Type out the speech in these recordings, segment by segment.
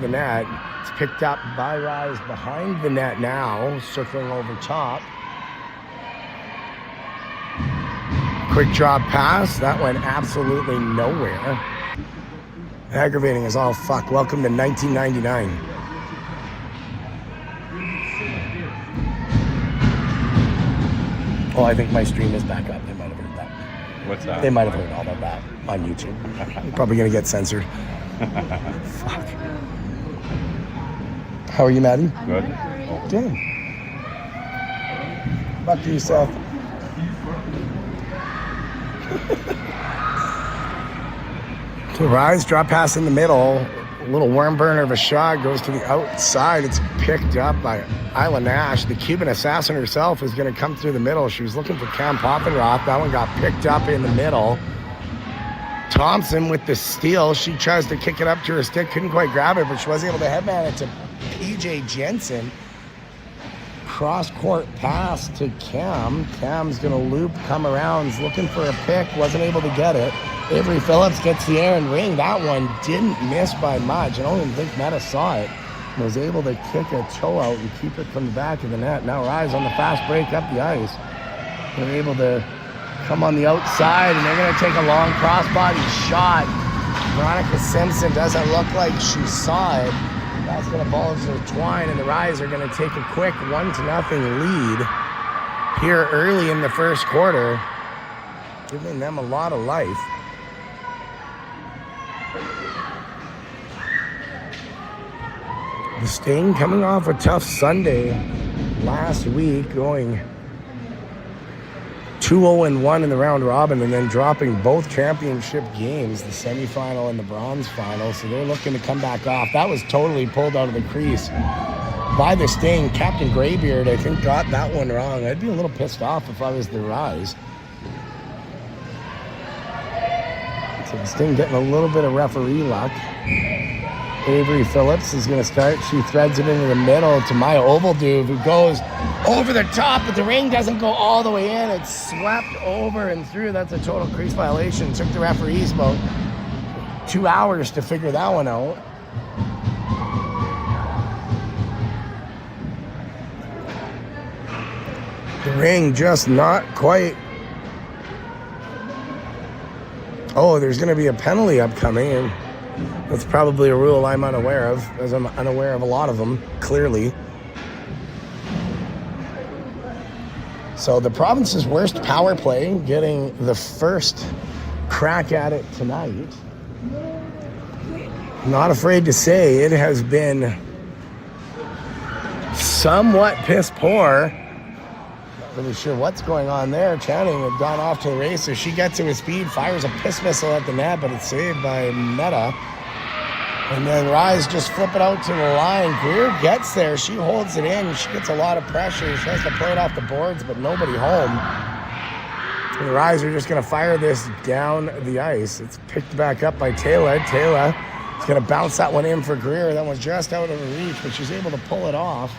the net. It's picked up by Rise behind the net now, circling over top. Quick drop pass. That went absolutely nowhere. Aggravating as all fuck. Welcome to 1999. Oh, I think my stream is back up. They might have heard that. What's that? They might have heard all of that on YouTube. You're probably going to get censored. Fuck. How are you, Maddie? Good. Good. Back to yourself. To Rise, drop pass in the middle. A little worm burner of a shot goes to the outside. It's picked up by Isla Nash. The Cuban assassin herself is going to come through the middle. She was looking for Cam Poffenroth. That one got picked up in the middle. Thompson with the steal. She tries to kick it up to her stick. Couldn't quite grab it, but she was able to headman it to PJ Jensen. Cross-court pass to Cam. Cam's going to loop, come around. He's looking for a pick. Wasn't able to get it. Avery Phillips gets the Aaron ring. That one didn't miss by much. I don't even think Meta saw it. Was able to kick a toe out and keep it from the back of the net. Now Rise on the fast break up the ice. They're able to come on the outside, and they're going to take a long crossbody shot. Veronica Simpson doesn't look like she saw it. That's going to bulge their twine, and the Rise are going to take a quick 1-0 lead here early in the first quarter, giving them a lot of life. The Sting coming off a tough Sunday last week, going 2-0-1 in the round robin, and then dropping both championship games, the semifinal and the bronze final. So they're looking to come back off. That was totally pulled out of the crease by the Sting. Captain Graybeard, I think, got that one wrong. I'd be a little pissed off if I was the Rise. So the Sting getting a little bit of referee luck. Avery Phillips is going to start. She threads it into the middle to Maya Ovalduve, who goes over the top, but the ring doesn't go all the way in. It's swept over and through. That's a total crease violation. Took the referees about 2 hours to figure that one out. The ring just not quite. Oh, there's going to be a penalty upcoming, and that's probably a rule I'm unaware of, as I'm unaware of a lot of them, clearly. So the province's worst power play getting the first crack at it tonight. Not afraid to say it has been somewhat piss poor. Not really sure what's going on there. Channing had gone off to the races. She gets to his speed, fires a piss missile at the net, but it's saved by Meta. And then Rise just flip it out to the line. Greer gets there. She holds it in. She gets a lot of pressure. She has to play it off the boards, but nobody home. And the Rise are just going to fire this down the ice. It's picked back up by Taylor. Taylor is going to bounce that one in for Greer. That one's just out of her reach, but she's able to pull it off.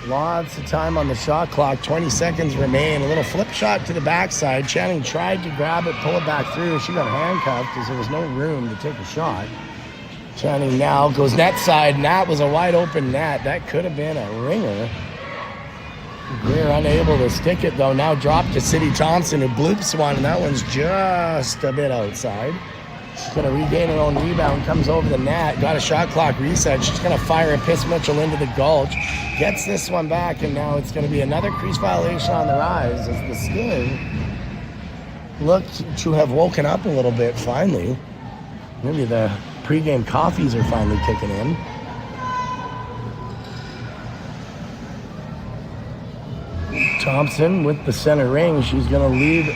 Lots of time on the shot clock. 20 seconds remain. A little flip shot to the backside. Channing tried to grab it, pull it back through. She got handcuffed because there was no room to take a shot. Channing now goes net side, and that was a wide open net. That could have been a ringer. Greer unable to stick it, though. Now dropped to City Thompson, who bloops one, and that one's just a bit outside. She's going to regain her own rebound, comes over the net, got a shot clock reset. She's going to fire a Piss Mitchell into the gulch, gets this one back, and now it's going to be another crease violation on the Rise as the Sting looked to have woken up a little bit finally. Maybe the pregame coffees are finally kicking in. Thompson with the center ring. She's going to lead.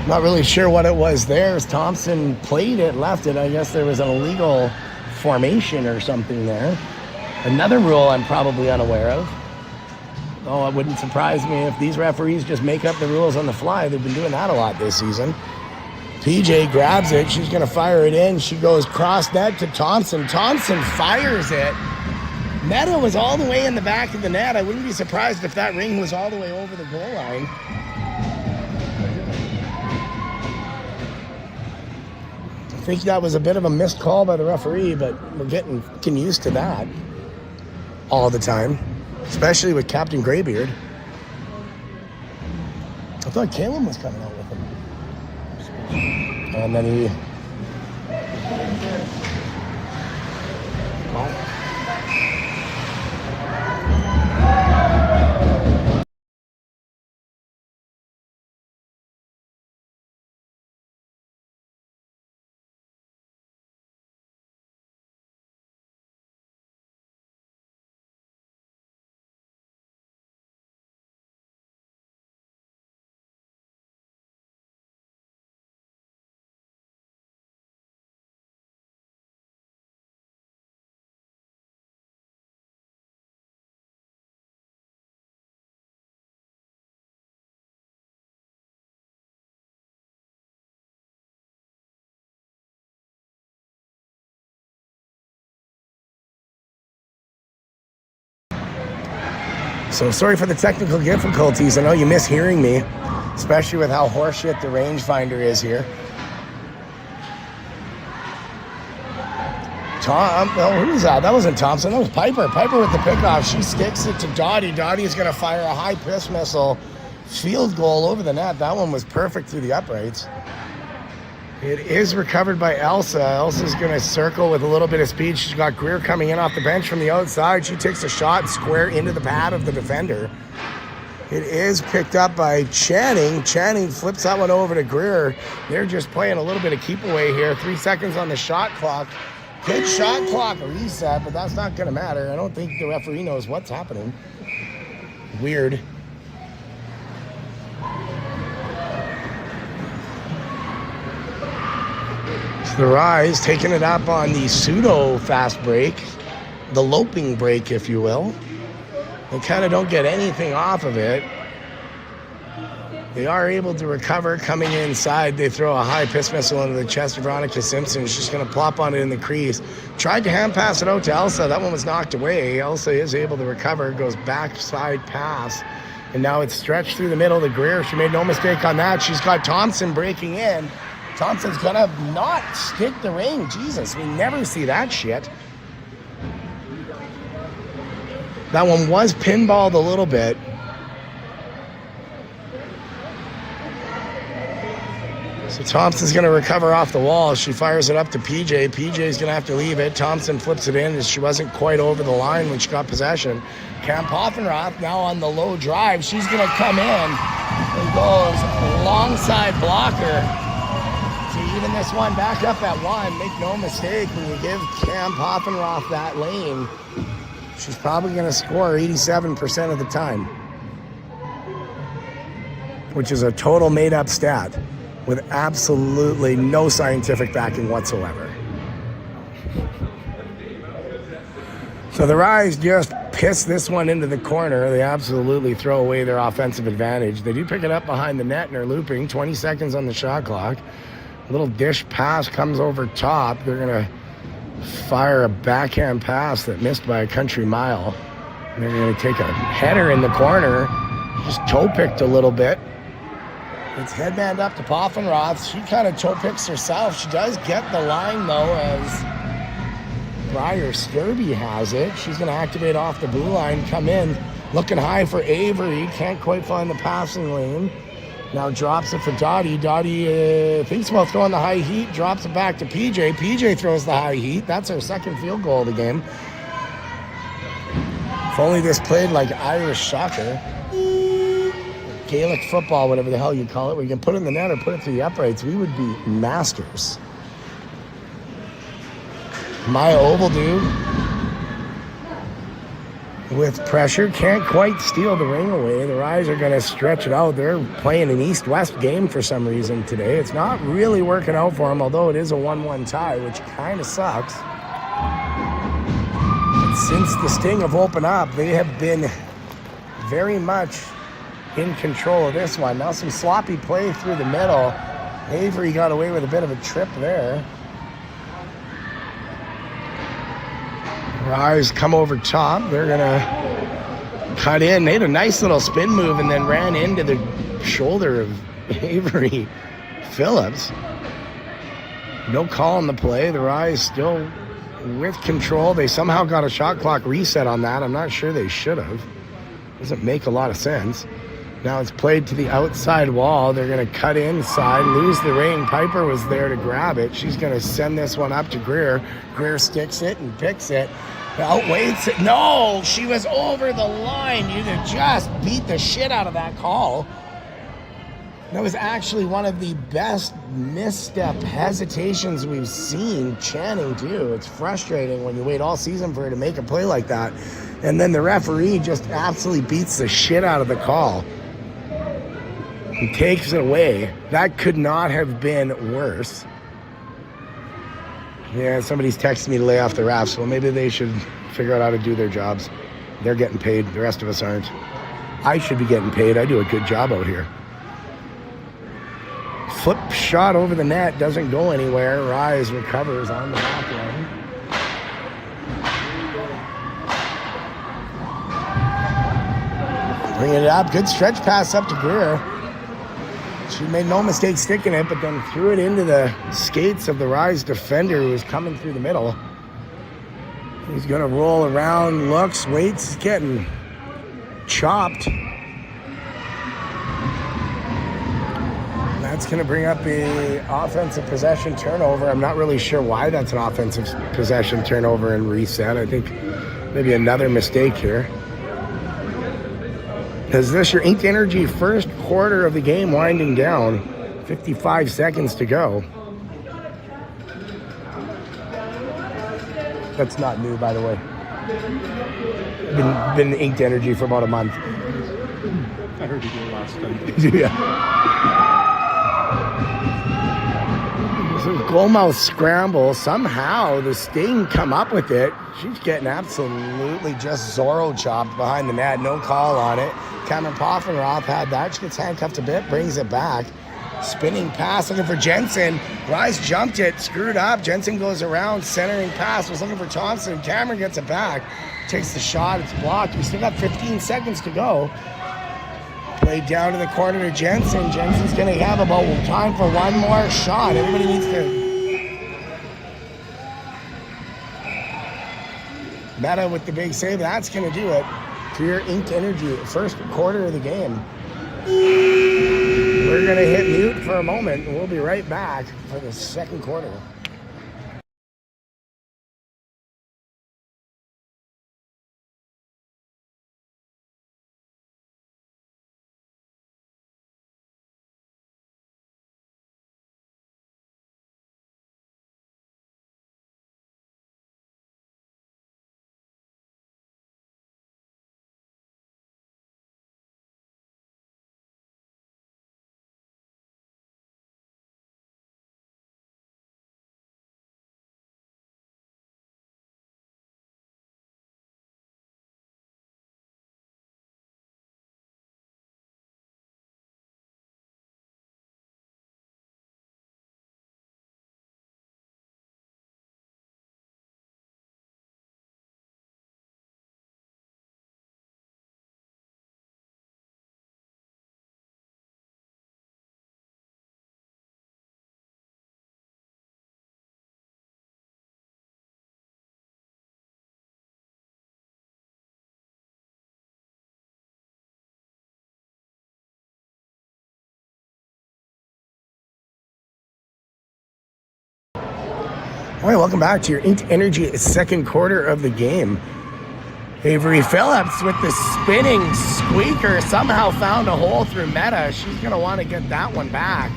Not really sure what it was there. As Thompson played it, left it. I guess there was an illegal formation or something there. Another rule I'm probably unaware of. Oh, it wouldn't surprise me if these referees just make up the rules on the fly. They've been doing that a lot this season. PJ grabs it. She's going to fire it in. She goes cross net to Thompson. Thompson fires it. Meta was all the way in the back of the net. I wouldn't be surprised if that ring was all the way over the goal line. think that was a bit of a missed call by the referee, but we're getting used to that all the time, especially with Captain Greybeard. I thought Caleb was coming out with him. And then he... So sorry for the technical difficulties. I know you miss hearing me, especially with how horseshit the rangefinder is here. Who was that? That wasn't Thompson. That was Piper. Piper with the pickoff. She sticks it to Dottie. Dottie's going to fire a high piss missile field goal over the net. That one was perfect through the uprights. It is recovered by Elsa. Elsa's going to circle with a little bit of speed. She's got Greer coming in off the bench from the outside. She takes a shot square into the pad of the defender. It is picked up by Channing. Channing flips that one over to Greer. They're just playing a little bit of keep away here. 3 seconds on the shot clock. Good shot clock reset, but that's not going to matter. I don't think the referee knows what's happening. Weird. The Rise taking it up on the pseudo fast break, the loping break, if you will. They kind of don't get anything off of it. They are able to recover coming inside. They throw a high piss missile into the chest of Veronica Simpson. She's just going to plop on it in the crease. Tried to hand pass it out to Elsa. That one was knocked away. Elsa is able to recover, goes backside pass. And now it's stretched through the middle to Greer. She made no mistake on that. She's got Thompson breaking in. Thompson's gonna not stick the ring. Jesus, we never see that shit. That one was pinballed a little bit. So Thompson's gonna recover off the wall. She fires it up to PJ. PJ's gonna have to leave it. Thompson flips it in as she wasn't quite over the line when she got possession. Camp Hoffenroth now on the low drive. She's gonna come in and goes alongside blocker. Even this one back up at 1, make no mistake, when you give Cam Poffenroth that lane, she's probably going to score 87% of the time, which is a total made-up stat with absolutely no scientific backing whatsoever. So the Rise just piss this one into the corner. They absolutely throw away their offensive advantage. They do pick it up behind the net and are looping. 20 seconds on the shot clock. Little dish pass comes over top. They're going to fire a backhand pass that missed by a country mile. And they're going to take a header in the corner. Just toe picked a little bit. It's headband up to Poffenroth. She kind of toe picks herself. She does get the line though, as Briar Sturby has it. She's going to activate off the blue line, come in, looking high for Avery. Can't quite find the passing lane. Now drops it for Dottie. Dottie thinks about throwing the high heat, drops it back to PJ. PJ throws the high heat. That's her second field goal of the game. If only this played like Irish soccer, Gaelic football, whatever the hell you call it, where you can put it in the net or put it through the uprights, we would be masters. Maya Ovaldu with pressure, can't quite steal the ring away. The Rise are going to stretch it out. They're playing an East-West game for some reason today. It's not really working out for them, although it is a 1-1 tie, which kind of sucks. But since the Sting have opened up, they have been very much in control of this one. Now some sloppy play through the middle. Avery got away with a bit of a trip there. Rise come over top. They're going to cut in. They had a nice little spin move and then ran into the shoulder of Avery Phillips. No call on the play. The Rise still with control. They somehow got a shot clock reset on that. I'm not sure they should have. Doesn't make a lot of sense. Now it's played to the outside wall. They're going to cut inside, lose the ring. Piper was there to grab it. She's going to send this one up to Greer. Greer sticks it and picks it. Outweights it. No, she was over the line. You could just beat the shit out of that call. That was actually one of the best misstep hesitations we've seen Channing do. It's frustrating when you wait all season for her to make a play like that. And then the referee just absolutely beats the shit out of the call. He takes it away. That could not have been worse. Yeah, somebody's texting me to lay off the refs. Well, maybe they should figure out how to do their jobs. They're getting paid. The rest of us aren't. I should be getting paid. I do a good job out here. Flip shot over the net. Doesn't go anywhere. Rise recovers on the back line. Bringing it up. Good stretch pass up to Greer. She made no mistake sticking it, but then threw it into the skates of the Rise defender who was coming through the middle. He's going to roll around, looks, waits, getting chopped. That's going to bring up the offensive possession turnover. I'm not really sure why that's an offensive possession turnover and reset. I think maybe another mistake here. Is this your Inked Energy first quarter of the game winding down? 55 seconds to go. That's not new, by the way. Been Inked Energy for about a month. I heard you do it last time. Yeah. So goalmouth scramble. Somehow the Sting come up with it. She's getting absolutely just Zorro chopped behind the net. No call on it. Cameron Poffenroth had that. She gets handcuffed a bit, brings it back. Spinning pass looking for Jensen. Rise jumped it, screwed up. Jensen goes around, centering pass, was looking for Thompson. Cameron gets it back, takes the shot, it's blocked. We still got 15 seconds to go. Played down to the corner to Jensen. Jensen's going to have about time for one more shot. Everybody needs to... Meta with the big save. That's going to do it for your Inked Energy first quarter of the game. We're going to hit mute for a moment, and we'll be right back for the second quarter. All right, welcome back to your Inked Energy second quarter of the game. Avery Phillips with the spinning squeaker somehow found a hole through Meta. She's going to want to get that one back.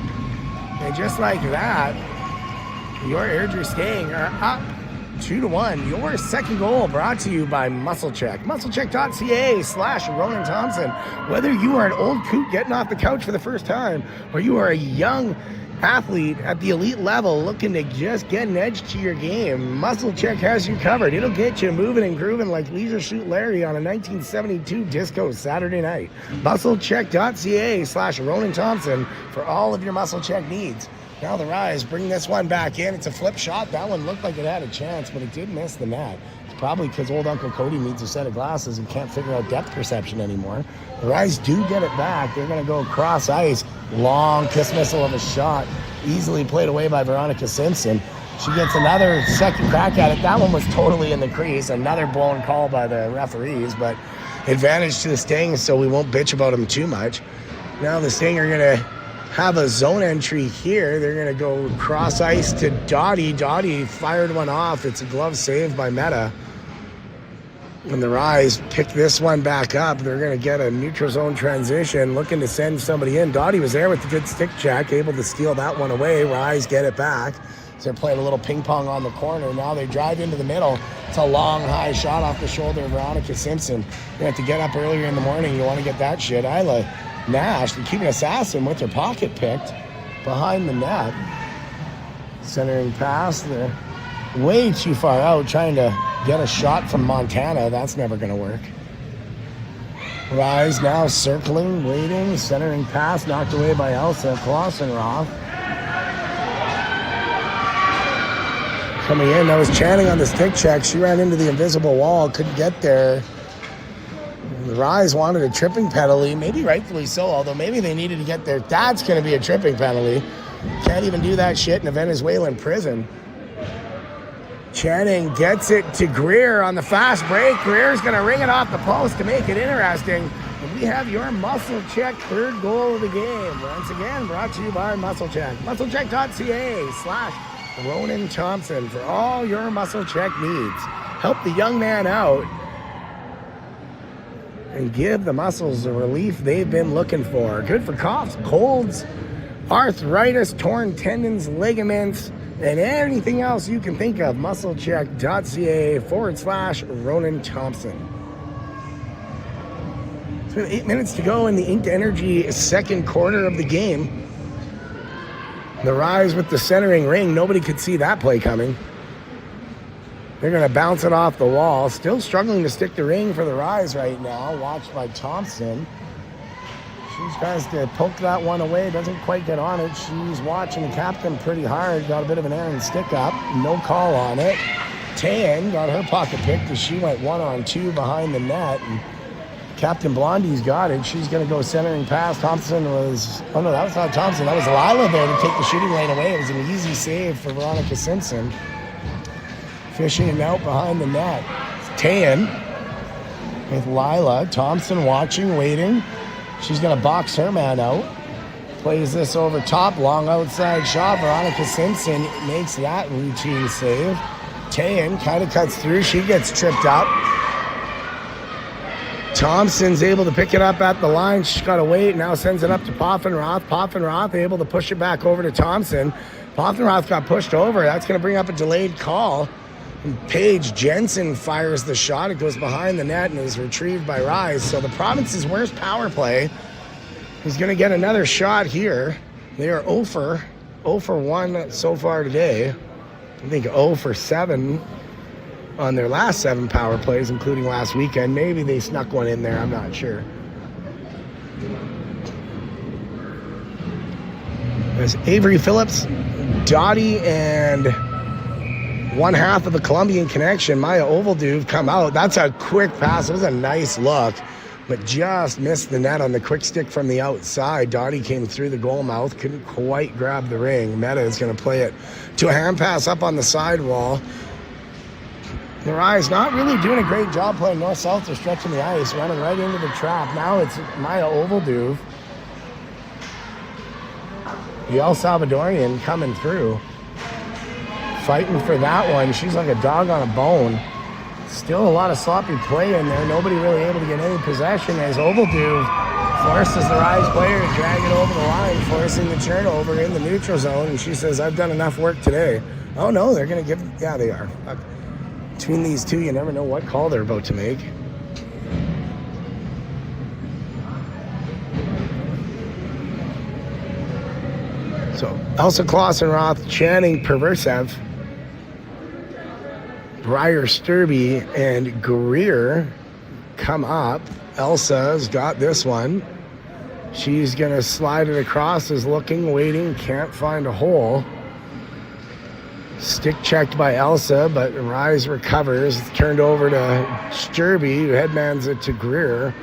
And just like that, your Airdrie Sting are up 2-1. Your second goal brought to you by MuscleCheck. MuscleCheck.ca/Ronan Thompson. Whether you are an old coot getting off the couch for the first time, or you are a young athlete at the elite level looking to just get an edge to your game, MuscleCheck has you covered. It'll get you moving and grooving like Leisure Suit Larry on a 1972 disco Saturday night. MuscleCheck.ca/Ronan Thompson for all of your MuscleCheck needs. Now the Rise bring this one back in. It's a flip shot. That one looked like it had a chance, but it did miss the net. It's probably because old Uncle Cody needs a set of glasses and can't figure out depth perception anymore. The Rise do get it back. They're going to go across ice. Long kiss missile of a shot. Easily played away by Veronica Simpson. She gets another second crack at it. That one was totally in the crease. Another blown call by the referees, but advantage to the Sting, so we won't bitch about them too much. Now the Sting are going to have a zone entry here. They're going to go cross ice to Dottie. Dottie fired one off. It's a glove save by Meta. And the Rise pick this one back up. They're going to get a neutral zone transition, looking to send somebody in. Dottie was there with the good stick check, able to steal that one away. Rise get it back. So they're playing a little ping pong on the corner. Now they drive into the middle. It's a long, high shot off the shoulder of Veronica Simpson. You have to get up earlier in the morning. You want to get that shit. Isla Nash, the Cuban assassin, with her pocket picked behind the net. Centering pass. They're way too far out, trying to get a shot from Montana. That's never going to work. Rise now circling, waiting, centering pass, knocked away by Elsa Klossenroth. Coming in, that was Channing on the stick check. She ran into the invisible wall, couldn't get there. The Rise wanted a tripping penalty, maybe rightfully so, although maybe they needed to get there. That's going to be a tripping penalty. Can't even do that shit in a Venezuelan prison. Channing gets it to Greer on the fast break. Greer's going to ring it off the post to make it interesting. And we have your Muscle Check third goal of the game. Once again, brought to you by Muscle Check. MuscleCheck.ca/Ronan Thompson for all your Muscle Check needs. Help the young man out and give the muscles the relief they've been looking for. Good for coughs, colds, arthritis, torn tendons, ligaments, and anything else you can think of. MuscleCheck.ca/Ronan Thompson. It's been 8 minutes to go in the Inked Energy second quarter of the game. The Rise with the centering ring. Nobody could see that play coming. They're going to bounce it off the wall. Still struggling to stick the ring for the Rise right now. Watched by Thompson. She tries to poke that one away. Doesn't quite get on it. She's watching the captain pretty hard. Got a bit of an errant stick up. No call on it. Tan got her pocket picked as she went 1-on-2 behind the net. And Captain Blondie's got it. She's going to go centering pass. Thompson was... Oh, no, that was not Thompson. That was Lila there to take the shooting lane away. It was an easy save for Veronica Simpson. Fishing it out behind the net. Tan with Lila. Thompson watching, waiting. She's going to box her man out. Plays this over top. Long outside shot. Veronica Simpson makes that routine save. Tan kind of cuts through. She gets tripped up. Thompson's able to pick it up at the line. She's got to wait. Now sends it up to Poffenroth. Poffenroth able to push it back over to Thompson. Poffenroth got pushed over. That's going to bring up a delayed call. And Paige Jensen fires the shot. It goes behind the net and is retrieved by Rise. So the province's worst power play is going to get another shot here. They are 0 for 1 so far today. I think 0 for 7 on their last 7 power plays, including last weekend. Maybe they snuck one in there. I'm not sure. There's Avery Phillips, Dottie, and one half of the Colombian connection, Maya Ovalduve, come out. That's a quick pass. It was a nice look, but just missed the net on the quick stick from the outside. Dottie came through the goal mouth, couldn't quite grab the ring. Meta is going to play it to a hand pass up on the sidewall. The Rise not really doing a great job playing north-south. They're stretching the ice, running right into the trap. Now it's Maya Ovalduve, the El Salvadorian, coming through. Fighting for that one. She's like a dog on a bone. Still a lot of sloppy play in there. Nobody really able to get any possession as Ovalduve forces the Rise player to drag it over the line, forcing the turnover in the neutral zone. And she says, I've done enough work today. Oh, no, they're going to give... Yeah, they are. Between these two, you never know what call they're about to make. So, Elsa Klossenroth, Channing Perversev, Briar Sturby, and Greer come up. Elsa's got this one. She's going to slide it across, is looking, waiting, can't find a hole. Stick checked by Elsa, but Rise recovers. It's turned over to Sturby, who headmans it to Greer.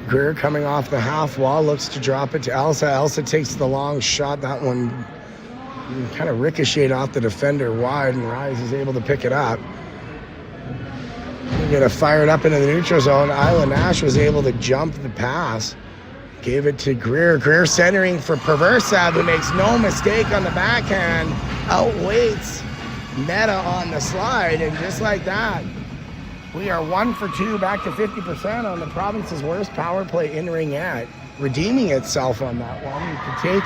Greer coming off the half wall, looks to drop it to Elsa. Elsa takes the long shot. That one kind of ricocheted off the defender wide, and Rise is able to pick it up. We're going to fire it up into the neutral zone. Isla Nash was able to jump the pass. Gave it to Greer. Greer centering for Perversa, who makes no mistake on the backhand. Outweights Meta on the slide, and just like that, we are 1 for 2, back to 50% on the province's worst power play in Ringette, redeeming itself on that one. You can take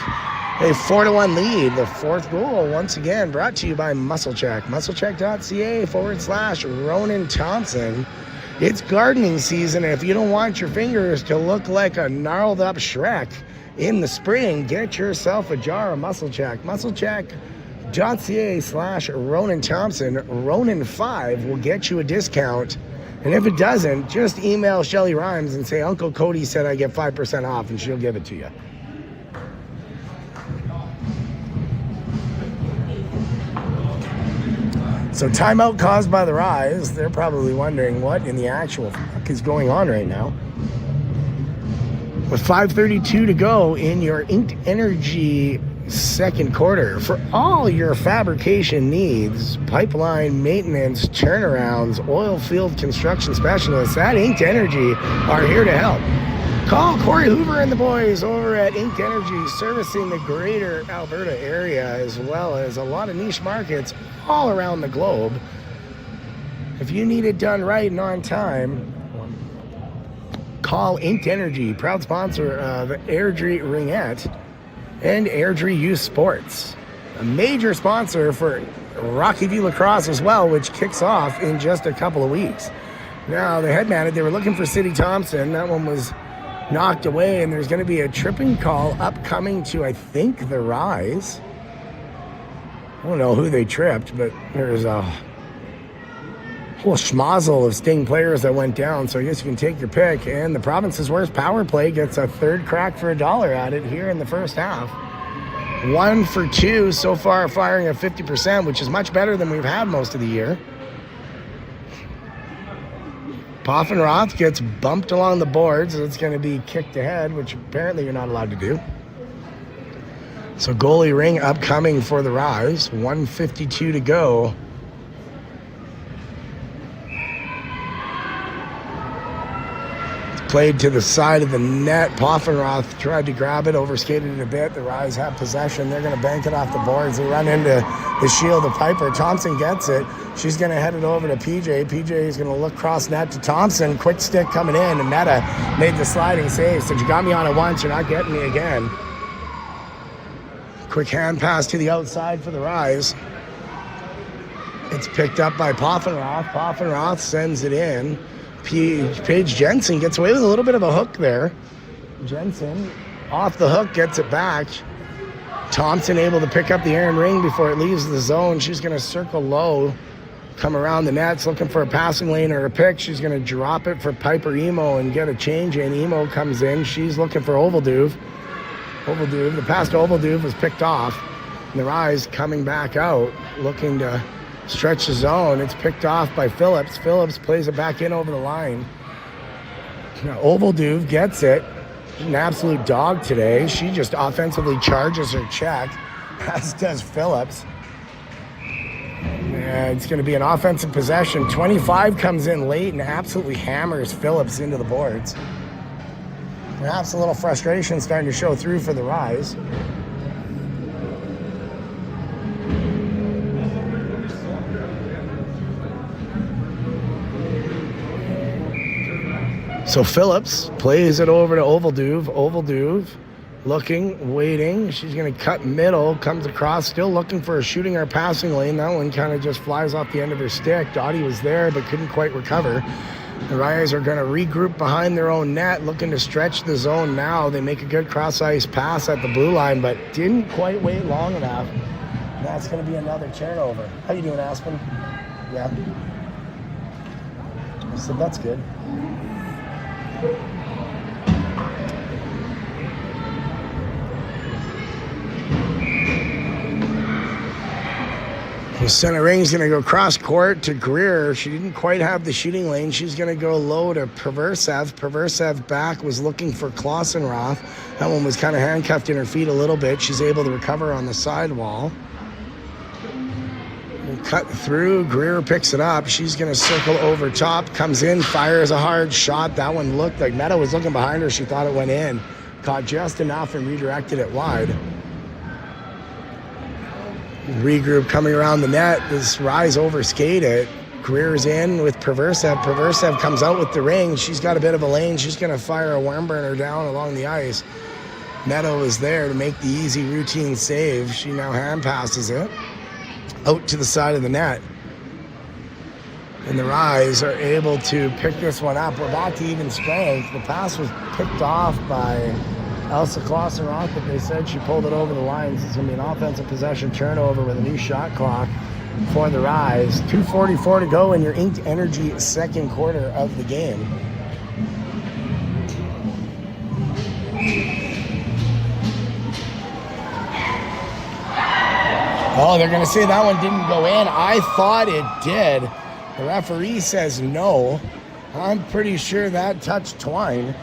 a 4-1 lead. The fourth goal, once again, brought to you by MuscleCheck. MuscleCheck.ca/Ronan Thompson. It's gardening season, and if you don't want your fingers to look like a gnarled up Shrek in the spring, get yourself a jar of MuscleCheck. MuscleCheck.ca/Ronan Thompson. Ronan5 will get you a discount. And if it doesn't, just email Shelly Rhymes and say, Uncle Cody said I get 5% off, and she'll give it to you. So timeout caused by the Rise. They're probably wondering what in the actual fuck is going on right now. With 5:32 to go in your Inked Energy second quarter. For all your fabrication needs, pipeline maintenance, turnarounds, oil field construction specialists at Inked Energy are here to help. Call Corey Hoover and the boys over at Inked Energy, servicing the greater Alberta area as well as a lot of niche markets all around the globe. If you need it done right and on time, call Inked Energy, proud sponsor of Airdrie Ringette and Airdrie Youth Sports, a major sponsor for Rocky View Lacrosse as well, which kicks off in just a couple of weeks. Now, the headman, they were looking for City Thompson. That one was knocked away, and there's going to be a tripping call upcoming to, I think, the Rise. I don't know who they tripped, but there's a whole schmozzle of Sting players that went down, so I guess you can take your pick. And the province's worst power play gets a third crack for $1 at it here in the first half. 1 for 2 so far, firing at 50%, which is much better than we've had most of the year. Poffenroth gets bumped along the boards, and it's going to be kicked ahead, which apparently you're not allowed to do. So goalie ring upcoming for the Rise. 1:52 to go. It's played to the side of the net. Poffenroth tried to grab it, overskated it a bit. The Rise have possession. They're going to bank it off the boards. They run into the shield of Piper. Thompson gets it. She's going to head it over to PJ. PJ is going to look cross net to Thompson. Quick stick coming in, and Meta made the sliding save. Said, you got me on it once, you're not getting me again. Quick hand pass to the outside for the Rise. It's picked up by Poffenroth. Poffenroth sends it in. Paige Jensen gets away with a little bit of a hook there. Jensen off the hook, gets it back. Thompson able to pick up the iron ring before it leaves the zone. She's going to circle low, come around the nets, looking for a passing lane or a pick. She's going to drop it for Piper Emo and get a change in. Emo comes in. She's looking for Ovalduve. The pass to Ovalduve was picked off. And the Rise coming back out, looking to stretch the zone. It's picked off by Phillips. Phillips plays it back in over the line. Now Ovalduve gets it. An absolute dog today. She just offensively charges her check, as does Phillips. And it's going to be an offensive possession. 25 comes in late and absolutely hammers Phillips into the boards. Perhaps a little frustration starting to show through for the Rise. So Phillips plays it over to Ovalduve. Ovalduve looking, waiting. She's going to cut middle, comes across, still looking for a shooting or passing lane. That one kind of just flies off the end of her stick. Dottie was there but couldn't quite recover. The Riders are going to regroup behind their own net, looking to stretch the zone now. They make a good cross-ice pass at the blue line, but didn't quite wait long enough. That's going to be another turnover. How you doing, Aspen? Yeah. I said, that's good. So center ring's going to go cross court to Greer. She didn't quite have the shooting lane. She's going to go low to Perversev. Perversev back was looking for Klossenroth. That one was kind of handcuffed in her feet a little bit. She's able to recover on the sidewall. Cut through. Greer picks it up. She's going to circle over top. Comes in, fires a hard shot. That one looked like Meta was looking behind her. She thought it went in. Caught just enough and redirected it wide. Regroup coming around the net. This Rise overskate it. Greer's in with Perversev. Perversev comes out with the ring. She's got a bit of a lane. She's going to fire a worm burner down along the ice. Meadow is there to make the easy routine save. She now hand passes it out to the side of the net. And the Rise are able to pick this one up. We're back to even strength. The pass was picked off by Elsa Klossenroth, but they said she pulled it over the lines. It's going to be an offensive possession turnover with a new shot clock for the Rise. 2:44 to go in your Inked Energy second quarter of the game. Oh, they're going to say that one didn't go in. I thought it did. The referee says no. I'm pretty sure that touched twine.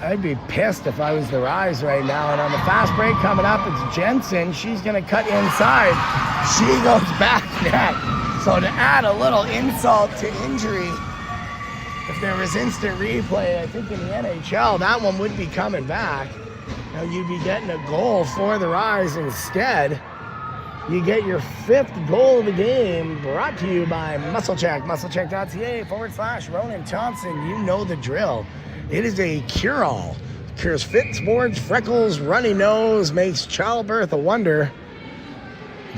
I'd be pissed if I was the Rise right now. And on the fast break coming up, it's Jensen. She's going to cut inside. She goes back net. So to add a little insult to injury, if there was instant replay, I think in the NHL, that one would be coming back. Now you'd be getting a goal for the Rise instead. You get your 5th goal of the game, brought to you by MuscleCheck, musclecheck.ca/Ronan Thompson. You know the drill. It is a cure-all. Cures fits, warts, freckles, runny nose, makes childbirth a wonder.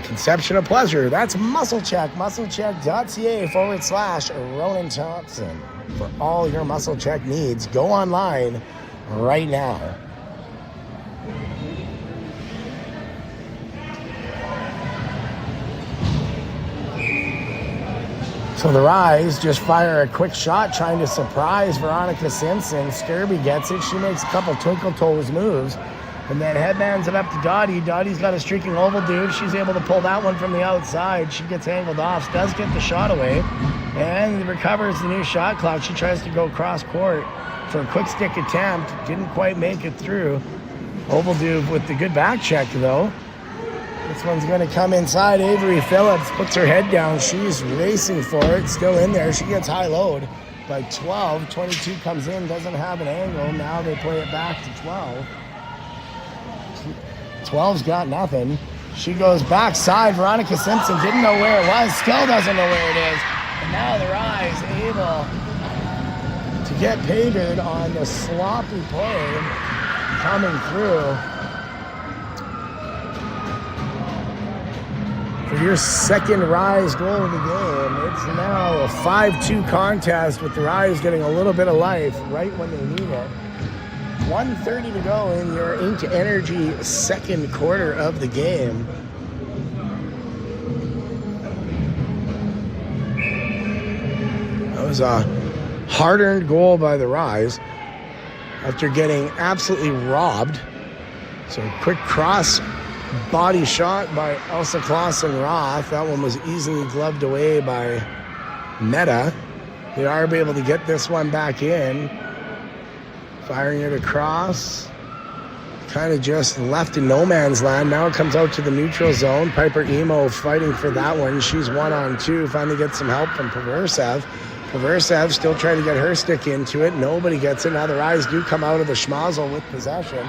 Conception a pleasure. That's MuscleCheck, musclecheck.ca/Ronan Thompson. For all your MuscleCheck needs, go online right now. So the Rise just fire a quick shot trying to surprise Veronica Simpson. Skirby gets it. She makes a couple twinkle toes moves and then headbands it up to Dottie. Dottie's got a streaking oval dude. She's able to pull that one from the outside. She gets angled off, does get the shot away, and recovers the new shot clock. She tries to go cross court for a quick stick attempt. Didn't quite make it through. Oval dude with the good back check though. This one's going to come inside. Avery Phillips puts her head down. She's racing for it. Still in there. She gets high load by 12. 22 comes in. Doesn't have an angle. Now they play it back to 12. 12's got nothing. She goes backside. Veronica Simpson didn't know where it was. Still doesn't know where it is. And now the Rise able to get painted on the sloppy play coming through. For your second Rise goal of the game. It's now a 5-2 contest with the Rise getting a little bit of life right when they need it. 1:30 to go in your Inked Energy second quarter of the game. That was a hard-earned goal by the Rise after getting absolutely robbed. So quick cross body shot by Elsa Klossenroth. That one was easily gloved away by Meta. They are able to get this one back in. Firing it across. Kind of just left in no man's land. Now it comes out to the neutral zone. Piper Emo fighting for that one. She's 1-on-2. Finally gets some help from Perversev. Perversev still trying to get her stick into it. Nobody gets it. Now the Rise do come out of the schmozzle with possession.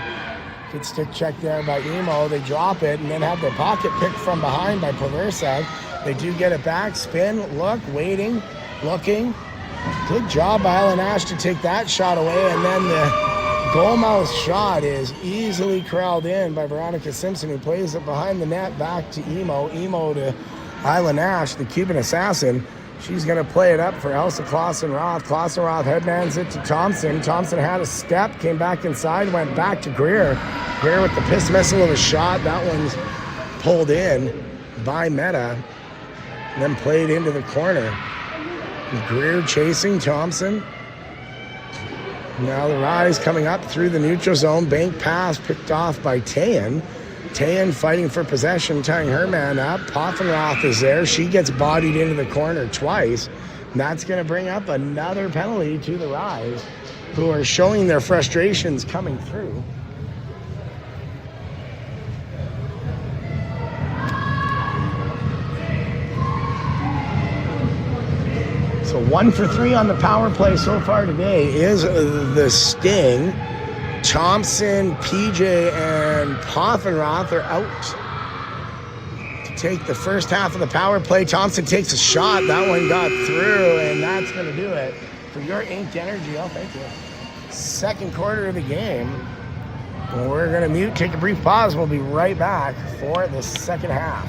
Good stick check there by Emo. They drop it and then have their pocket picked from behind by Perversev. They do get it back. Spin, look, waiting, looking. Good job by Ellen Ash to take that shot away. And then the goalmouth shot is easily corralled in by Veronica Simpson, who plays it behind the net back to Emo. Emo to Ellen Ash, the Cuban assassin. She's going to play it up for Elsa Klossenroth. Klossenroth headbands it to Thompson. Thompson had a step, came back inside, went back to Greer. Greer with the piss missile of a shot. That one's pulled in by Meta and then played into the corner. Greer chasing Thompson. Now the Rise coming up through the neutral zone. Bank pass picked off by Tayan. Tayan fighting for possession, tying her man up. Poffenroth is there. She gets bodied into the corner twice. And that's going to bring up another penalty to the Rise, who are showing their frustrations coming through. So 1 for 3 on the power play so far today is the Sting. Thompson, PJ, and Poffenroth are out to take the first half of the power play. Thompson takes a shot. That one got through, and that's going to do it for your Inked Energy. Oh, thank you. Second quarter of the game. We're going to mute, take a brief pause. We'll be right back for the second half.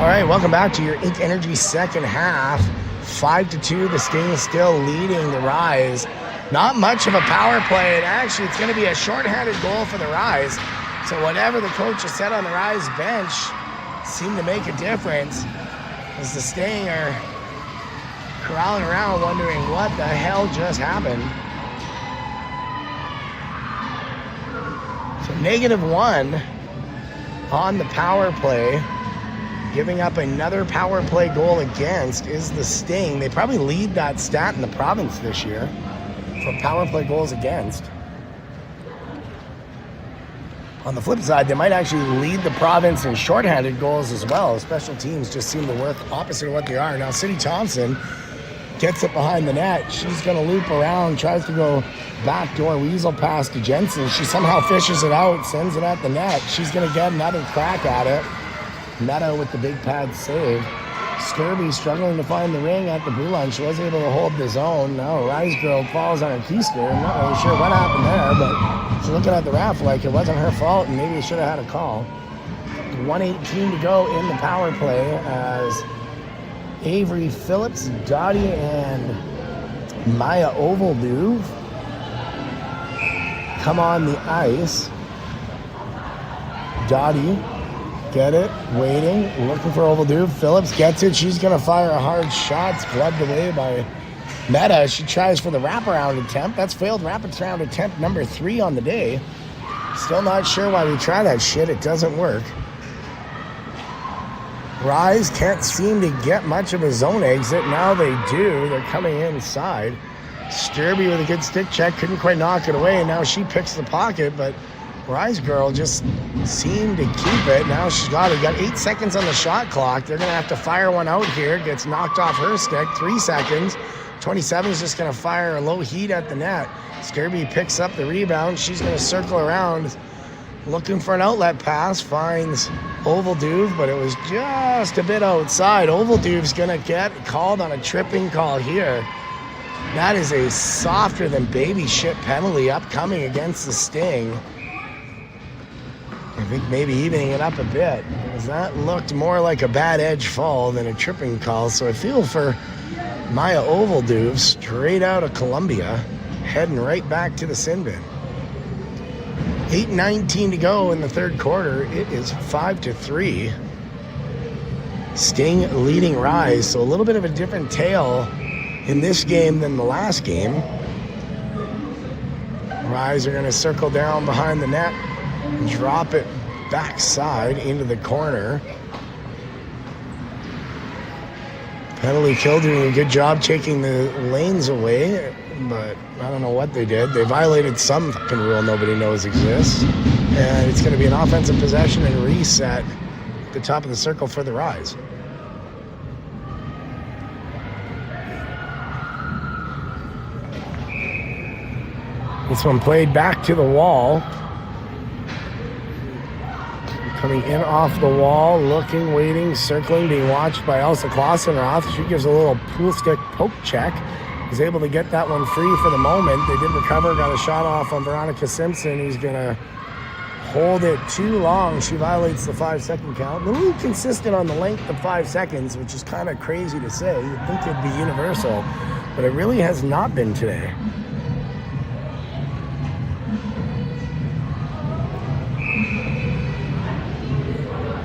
All right, welcome back to your Inked Energy second half. 5-2, the Sting still leading the Rise. Not much of a power play, and actually it's going to be a shorthanded goal for the Rise. So whatever the coach has said on the Rise bench seemed to make a difference, as the Sting are crawling around wondering what the hell just happened. So -1 on the power play. Giving up another power play goal against is the Sting. They probably lead that stat in the province this year for power play goals against. On the flip side, they might actually lead the province in shorthanded goals as well. Special teams just seem to work opposite of what they are. Now, City Thompson gets it behind the net. She's going to loop around, tries to go backdoor weasel pass to Jensen. She somehow fishes it out, sends it at the net. She's going to get another crack at it. Meta with the big pad save. Skirby struggling to find the ring at the blue line. She was able to hold the zone. Now Rise Girl falls on her keister. I'm not really sure what happened there, but she's looking at the ref like it wasn't her fault and maybe they should have had a call. 1:18 to go in the power play as Avery Phillips, Dottie, and Maya Ovalduve come on the ice. Dottie, get it, waiting, looking for Ovalduve. Phillips gets it. She's going to fire a hard shot. It's gloved away by Meta. She tries for the wraparound attempt. That's failed wraparound attempt number 3 on the day. Still not sure why we try that shit. It doesn't work. Rise can't seem to get much of a zone exit. Now they do. They're coming inside. Sturby with a good stick check. Couldn't quite knock it away. Now she picks the pocket, but Rise girl just seemed to keep it. Now she's got it. Got 8 seconds on the shot clock. They're going to have to fire one out here. Gets knocked off her stick. 3 seconds. 27 is just going to fire a low heat at the net. Sturby picks up the rebound. She's going to circle around looking for an outlet pass. Finds Ovalduve, but it was just a bit outside. Ovalduve's going to get called on a tripping call here. That is a softer than baby shit penalty upcoming against the Sting. I think maybe evening it up a bit, because that looked more like a bad edge fall than a tripping call. So I feel for Maya Ovalduve, straight out of Columbia, heading right back to the sin bin. 8:19 to go in the third quarter. It is 5-3. Sting leading Rise, so a little bit of a different tale in this game than the last game. Rise are going to circle down behind the net and drop it backside into the corner. Penalty kill doing a good job taking the lanes away, but I don't know what they did. They violated some fucking rule nobody knows exists. And it's going to be an offensive possession and reset at the top of the circle for the Rise. This one played back to the wall. Coming in off the wall, looking, waiting, circling, being watched by Elsa Klossenroth. She gives a little pool stick poke check. Is able to get that one free for the moment. They did recover, got a shot off on Veronica Simpson, who's going to hold it too long. She violates the 5-second count. A little consistent on the length of 5 seconds, which is kind of crazy to say. You'd think it'd be universal, but it really has not been today.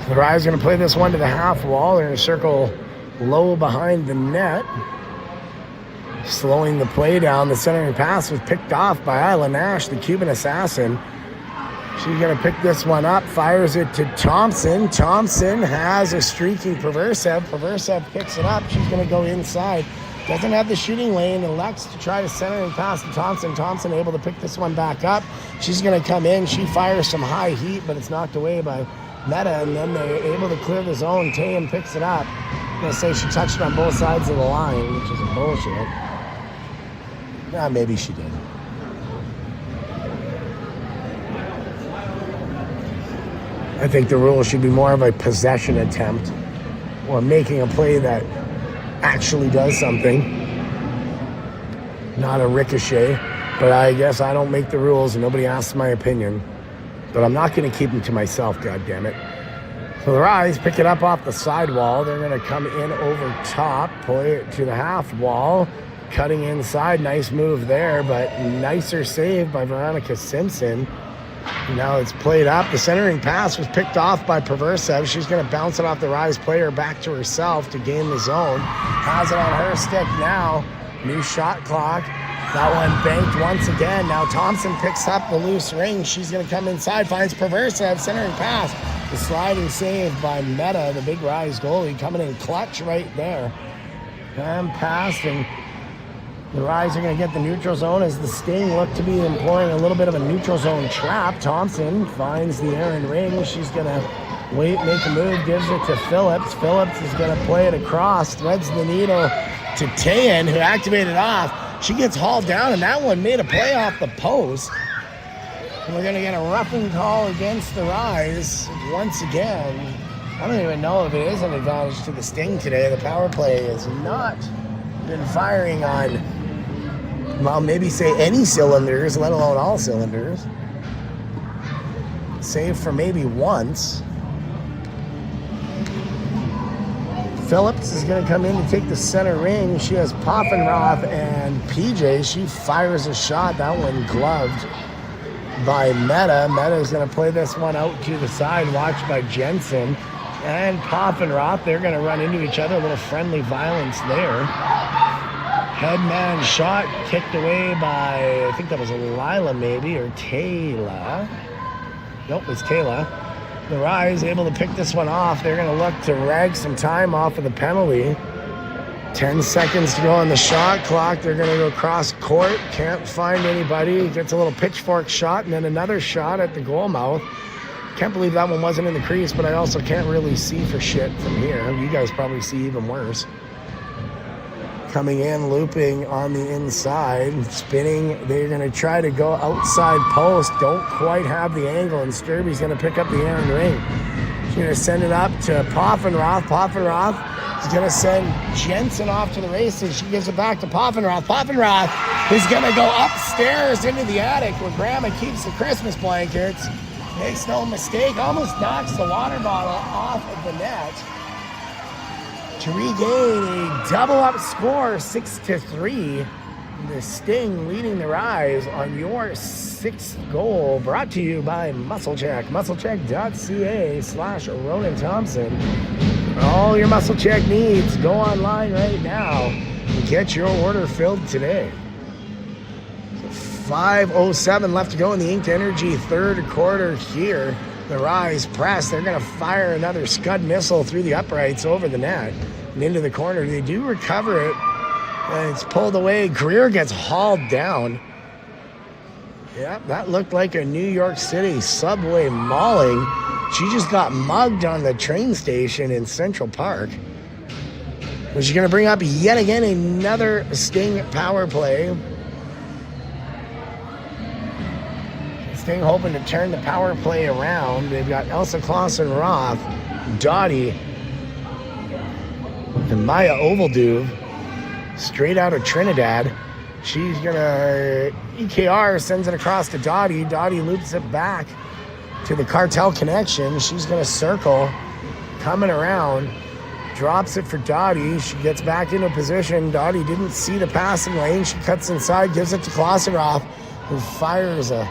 The Rise are going to play this one to the half wall. They're going to circle low behind the net. Slowing the play down. The centering pass was picked off by Isla Nash, the Cuban assassin. She's going to pick this one up, fires it to Thompson. Thompson has a streaking Perversev. Perversev picks it up. She's going to go inside. Doesn't have the shooting lane, elects to try to center and pass to Thompson. Thompson able to pick this one back up. She's going to come in. She fires some high heat, but it's knocked away by Meta, and then they're able to clear the zone. Tayan picks it up. I'm going to say she touched it on both sides of the line, which is a bullshit. Yeah, maybe she did. I think the rule should be more of a possession attempt or making a play that actually does something, not a ricochet. But I guess I don't make the rules and nobody asks my opinion. But I'm not going to keep them to myself, goddammit. So the Rise pick it up off the sidewall. They're going to come in over top, play it to the half wall, cutting inside. Nice move there, but nicer save by Veronica Simpson. Now it's played up. The centering pass was picked off by Perversev. She's going to bounce it off the Rise player back to herself to gain the zone. Has it on her stick now. New shot clock. That one banked once again. Now Thompson picks up the loose ring. She's going to come inside, finds Perversev, centering pass. The sliding save by Meta, the big Rise goalie, coming in clutch right there. And passed, and the Rise are going to get the neutral zone as the Sting look to be employing a little bit of a neutral zone trap. Thompson finds the Aaron ring. She's going to wait, make a move, gives it to Phillips. Phillips is going to play it across, threads the needle to Tayan, who activated off. She gets hauled down, and that one made a play off the post. And we're going to get a roughing call against the Rise once again. I don't even know if it is an advantage to the Sting today. The power play has not been firing on, well, maybe say any cylinders, let alone all cylinders. Save for maybe once. Phillips is going to come in to take the center ring. She has Poffenroth and PJ. She fires a shot. That one gloved by Meta. Meta is going to play this one out to the side, watched by Jensen and Poffenroth. They're going to run into each other. A little friendly violence there. Headman shot kicked away by, I think that was Lila maybe, or Taylor. Nope, it's Taylor. The Rise able to pick this one off. They're going to look to rag some time off of the penalty. 10 seconds to go on the shot clock. They're going to go cross court. Can't find anybody. Gets a little pitchfork shot and then another shot at the goal mouth. Can't believe that one wasn't in the crease, but I also can't really see for shit from here. You guys probably see even worse. Coming in, looping on the inside, spinning. They're going to try to go outside post. Don't quite have the angle, and Sturby's going to pick up the air and ring. She's going to send it up to Poffenroth. Poffenroth is going to send Jensen off to the races. She gives it back to Poffenroth. Poffenroth is going to go upstairs into the attic where Grandma keeps the Christmas blankets. Makes no mistake, almost knocks the water bottle off of the net to regain a double-up score, 6-3. The Sting leading the Rise on your 6th goal, brought to you by MuscleCheck. MuscleCheck.ca/Ronan Thompson. For all your MuscleCheck needs, go online right now and get your order filled today. 5:07 left to go in the Inked Energy third quarter here. The Rise press. They're going to fire another Scud missile through the uprights over the net and into the corner. They do recover it. And it's pulled away. Greer gets hauled down. Yeah, that looked like a New York City subway mauling. She just got mugged on the train station in Central Park. Was she going to bring up yet again another Sting power play? Sting hoping to turn the power play around. They've got Elsa Clausen-Roth, Dottie, and Maya Ovalduve straight out of Trinidad. She's gonna, EKR sends it across to Dottie. Dottie loops it back to the Cartel connection. She's gonna circle, coming around, drops it for Dottie. She gets back into position. Dottie didn't see the passing lane. She cuts inside, gives it to Clausen-Roth, who fires a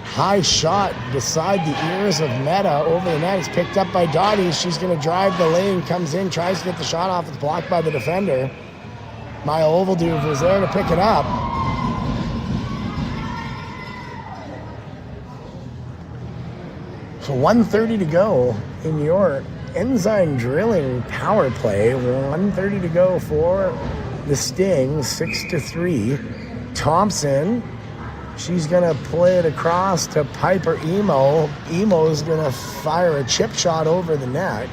high shot beside the ears of Meta over the net. It's picked up by Dottie. She's going to drive the lane, comes in, tries to get the shot off. It's blocked by the defender. Maya Ovalduve was there to pick it up. So 1:30 to go in your Enzyme Drilling power play. 1:30 to go for the Sting, 6-3. Thompson, she's going to play it across to Piper Emo. Emo's going to fire a chip shot over the net.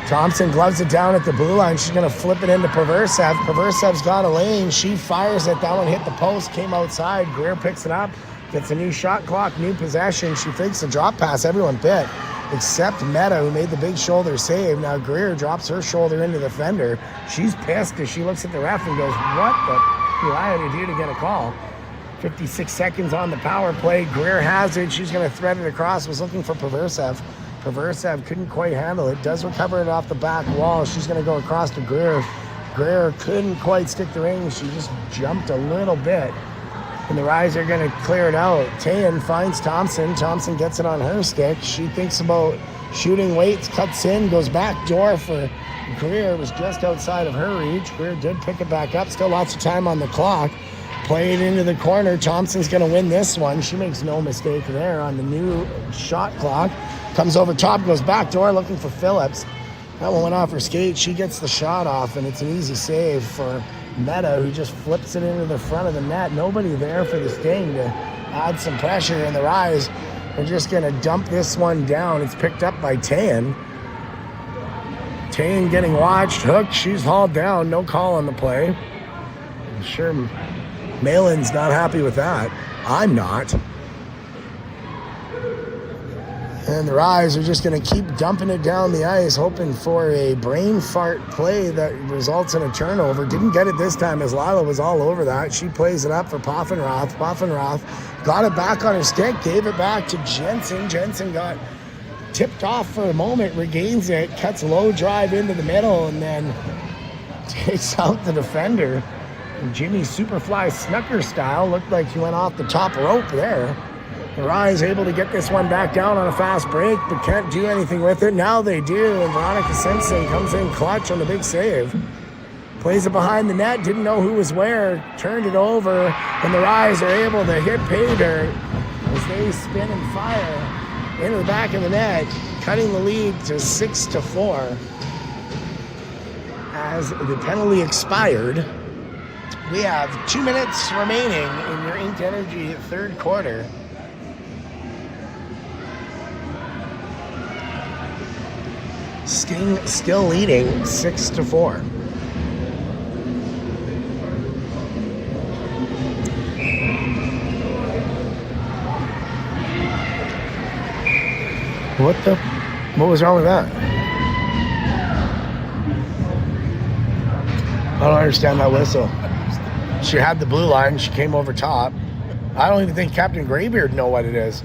Thompson gloves it down at the blue line. She's going to flip it into Perversev. Perversev's got a lane. She fires it. That one hit the post, came outside. Greer picks it up, gets a new shot clock, new possession. She fakes a drop pass. Everyone bit, except Meta, who made the big shoulder save. Now Greer drops her shoulder into the fender. She's pissed as she looks at the ref and goes, what the Uriah did you to get a call? 56 seconds on the power play. Greer has it. She's going to thread it across. Was looking for Perversev. Perversev couldn't quite handle it. Does recover it off the back wall. She's going to go across to Greer. Greer couldn't quite stick the ring. She just jumped a little bit. And the Rise are going to clear it out. Tayan finds Thompson. Thompson gets it on her stick. She thinks about shooting weights, cuts in, goes back door for Greer. It was just outside of her reach. Greer did pick it back up. Still lots of time on the clock. Play it into the corner. Thompson's going to win this one. She makes no mistake there on the new shot clock. Comes over top, goes back door looking for Phillips. That one went off her skate. She gets the shot off, and it's an easy save for Meta, who just flips it into the front of the net. Nobody there for the Sting to add some pressure, and the Rise are just going to dump this one down. It's picked up by Tayan. Tayan getting watched. Hook, she's hauled down. No call on the play. I'm sure Malin's not happy with that. I'm not. And the Rise are just going to keep dumping it down the ice, hoping for a brain fart play that results in a turnover. Didn't get it this time as Lila was all over that. She plays it up for Poffenroth. Poffenroth got it back on her stick, gave it back to Jensen. Jensen got tipped off for a moment, regains it, cuts low drive into the middle, and then takes out the defender. And Jimmy Superfly Snucker style, looked like he went off the top rope there. The Rise able to get this one back down on a fast break, but can't do anything with it. Now they do, and Veronica Simpson comes in clutch on the big save. Plays it behind the net, didn't know who was where, turned it over, and the Rise are able to hit pay dirt as they spin and fire into the back of the net, cutting the lead to 6-4. As the penalty expired, we have 2 minutes remaining in your Inked Energy third quarter. Sting still leading 6-4. What was wrong with that? I don't understand that whistle. She had the blue line. She came over top. I don't even think Captain Graybeard know what it is.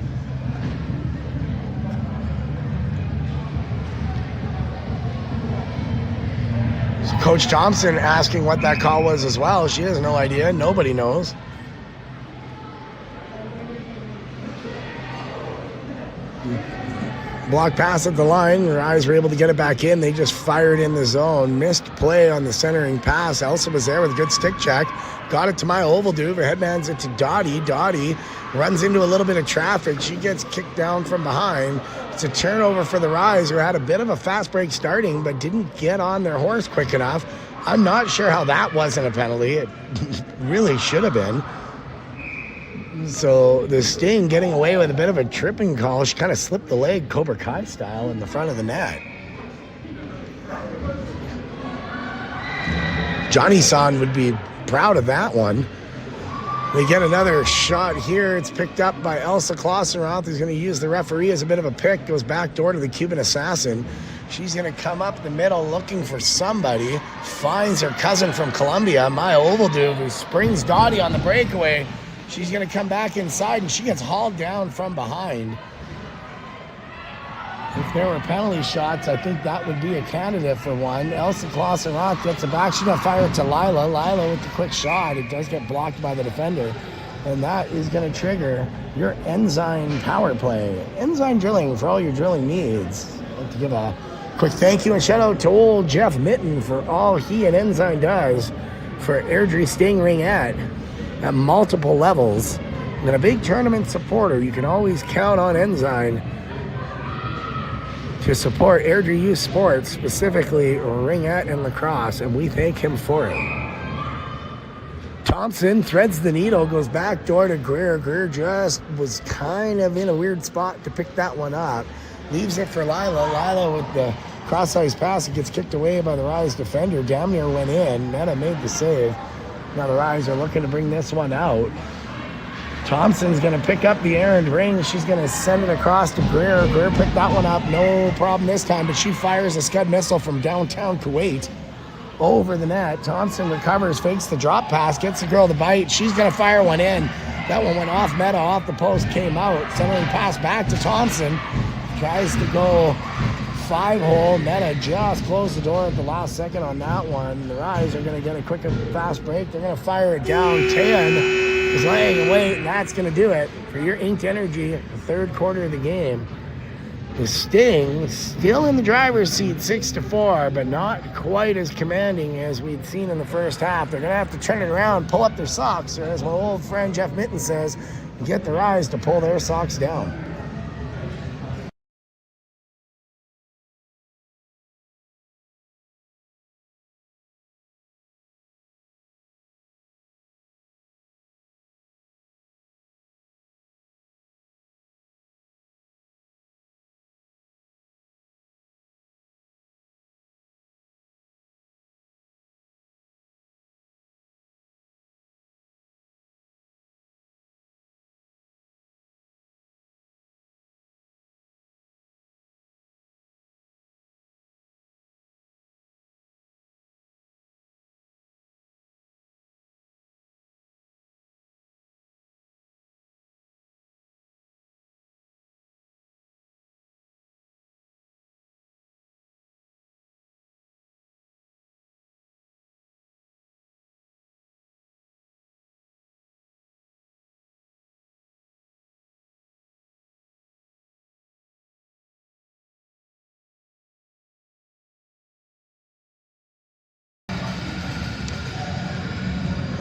So Coach Thompson asking what that call was as well. She has no idea. Nobody knows. Block pass at the line. Their eyes were able to get it back in. They just fired in the zone. Missed play on the centering pass. Elsa was there with a good stick check. Got it to Maya Ovalduve. Her headman's it to Dottie. Dottie runs into a little bit of traffic. She gets kicked down from behind. It's a turnover for the Rise, who had a bit of a fast break starting, but didn't get on their horse quick enough. I'm not sure how that wasn't a penalty. It really should have been. So the Sting getting away with a bit of a tripping call. She kind of slipped the leg Cobra Kai style in the front of the net. Johnny-san would be proud of that one. They get another shot here. It's picked up by Elsa Klossenroth, who's going to use the referee as a bit of a pick. Goes back door to the Cuban assassin. She's going to come up the middle looking for somebody. Finds her cousin from Colombia, Maya Ovalduve, who springs Dottie on the breakaway. She's going to come back inside, and she gets hauled down from behind. If there were penalty shots, I think that would be a candidate for one. Elsa Klossenroth gets it back. She's going to fire it to Lila. Lila with the quick shot. It does get blocked by the defender. And that is going to trigger your Enzyme power play. Enzyme Drilling for all your drilling needs. I'd like to give a quick thank you and shout out to old Jeff Mitten for all he and Enzyme does for U16ASting Ringette at multiple levels. And a big tournament supporter, you can always count on Enzyme to support Airdrie Youth Sports, specifically Ringette and lacrosse, and we thank him for it. Thompson threads the needle, goes back door to Greer. Greer just was kind of in a weird spot to pick that one up. Leaves it for Lila. Lila with the cross-ice pass. It gets kicked away by the Rise defender. Damn near went in. Meta made the save. Now the Rise are looking to bring this one out. Thompson's going to pick up the errand ring. She's going to send it across to Greer. Greer picked that one up. No problem this time, but she fires a Scud missile from downtown Kuwait over the net. Thompson recovers, fakes the drop pass, gets the girl to bite. She's going to fire one in. That one went off Meta, off the post, came out. Centering pass back to Thompson. Tries to go 5-hole. Meta just closed the door at the last second on that one. The Rise are going to get a quick and fast break. They're going to fire it down. 10 is laying in wait, and that's going to do it for your Inked Energy, the third quarter of the game. The Sting still in the driver's seat, 6-4, but not quite as commanding as we'd seen in the first half. They're going to have to turn it around, pull up their socks, or as my old friend Jeff Mitten says, get the Rise to pull their socks down.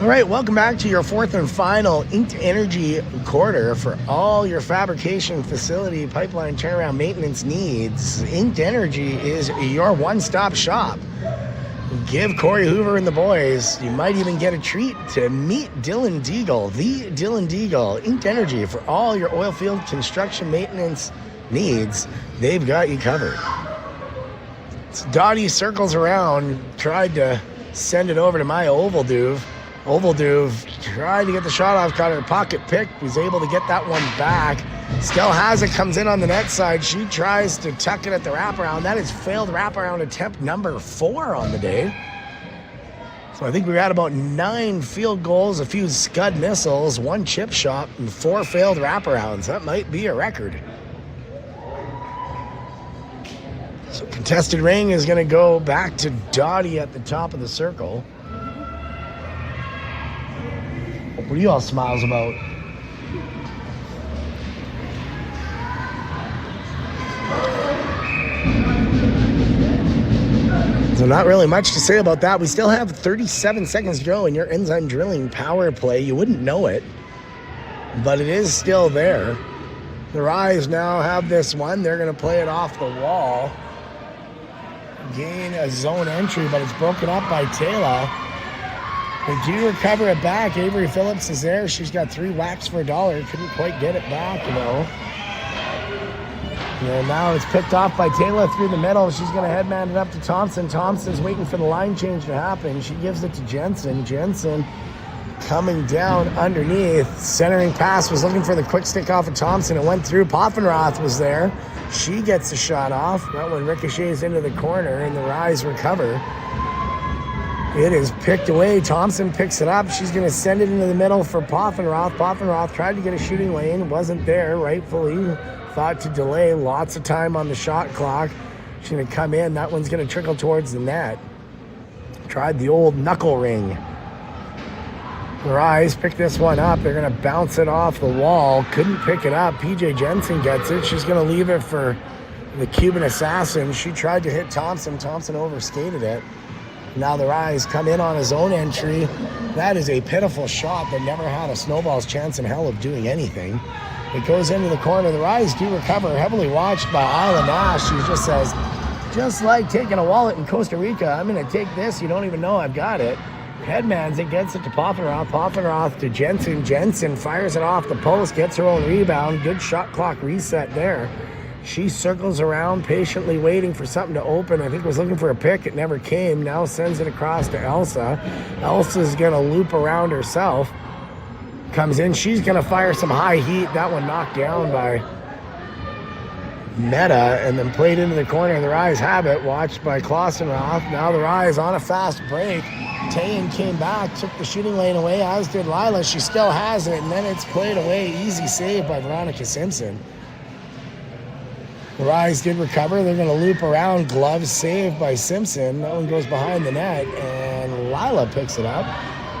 All right, welcome back to your fourth and final Inked Energy quarter for all your fabrication facility pipeline turnaround maintenance needs. Inked Energy is your one-stop shop. Give Corey Hoover and the boys, you might even get a treat to meet Dylan Deagle, the Dylan Deagle. Inked Energy for all your oil field construction maintenance needs. They've got you covered. Dottie circles around, tried to send it over to my Ovalduve. Ovalduve tried to get the shot off, got her pocket pick, was able to get that one back. Still has it, comes in on the net side. She tries to tuck it at the wraparound. That is failed wraparound attempt number 4 on the day. So I think we got about 9 field goals, a few scud missiles, 1 chip shot, and 4 failed wraparounds. That might be a record. So contested ring is going to go back to Dottie at the top of the circle. What are you all smiles about? So not really much to say about that. We still have 37 seconds to go in your Enzyme Drilling power play. You wouldn't know it, but it is still there. The Rise now have this one. They're going to play it off the wall. Gain a zone entry, but it's broken up by Taylor. They do recover it back. Avery Phillips is there. She's got 3 whacks for $1. Couldn't quite get it back, And now it's picked off by Taylor through the middle. She's going to headman it up to Thompson. Thompson's waiting for the line change to happen. She gives it to Jensen. Jensen coming down underneath. Centering pass was looking for the quick stick off of Thompson. It went through. Poffenroth was there. She gets the shot off. That one ricochets into the corner, and the Rise recover. It is picked away. Thompson picks it up. She's going to send it into the middle for Poffenroth. Poffenroth tried to get a shooting lane. Wasn't there, rightfully. Thought to delay. Lots of time on the shot clock. She's going to come in. That one's going to trickle towards the net. Tried the old knuckle ring. The Rise pick this one up. They're going to bounce it off the wall. Couldn't pick it up. PJ Jensen gets it. She's going to leave it for the Cuban assassin. She tried to hit Thompson. Thompson overskated it. Now the Rise come in on his own entry. That is a pitiful shot that never had a snowball's chance in hell of doing anything. It goes into the corner. The Rise do recover. Heavily watched by Isla Nash. She just says, just like taking a wallet in Costa Rica, I'm going to take this. You don't even know I've got it. Headmans it, gets it to Poffenroth. Poffenroth to Jensen. Jensen fires it off the post, gets her own rebound. Good shot clock reset there. She circles around, patiently waiting for something to open. I think was looking for a pick. It never came. Now sends it across to Elsa. Elsa's going to loop around herself. Comes in. She's going to fire some high heat. That one knocked down by Meta and then played into the corner. The Rise have it. Watched by Klossenroth. Now the Rise on a fast break. Tayan came back, took the shooting lane away, as did Lila. She still has it, and then it's played away. Easy save by Veronica Simpson. The Rise did recover. They're going to loop around. Glove saved by Simpson. That one goes behind the net, and Lila picks it up.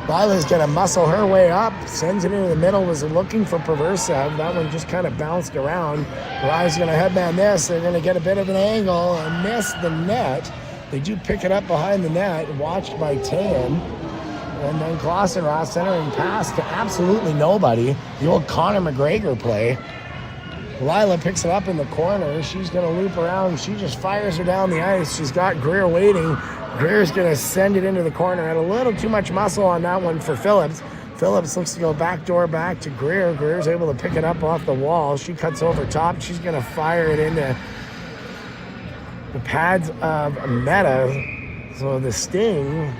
Lila's going to muscle her way up, sends it into the middle, was looking for Perversev. That one just kind of bounced around. The Rise going to headman this. They're going to get a bit of an angle and miss the net. They do pick it up behind the net, watched by Tayan. And then Klossenroth centering pass to absolutely nobody. The old Conor McGregor play. Lila picks it up in the corner. She's going to loop around. She just fires her down the ice. She's got Greer waiting. Greer's going to send it into the corner. Had a little too much muscle on that one for Phillips. Phillips looks to go backdoor back to Greer. Greer's able to pick it up off the wall. She cuts over top. She's going to fire it into the pads of Meta. So the Sting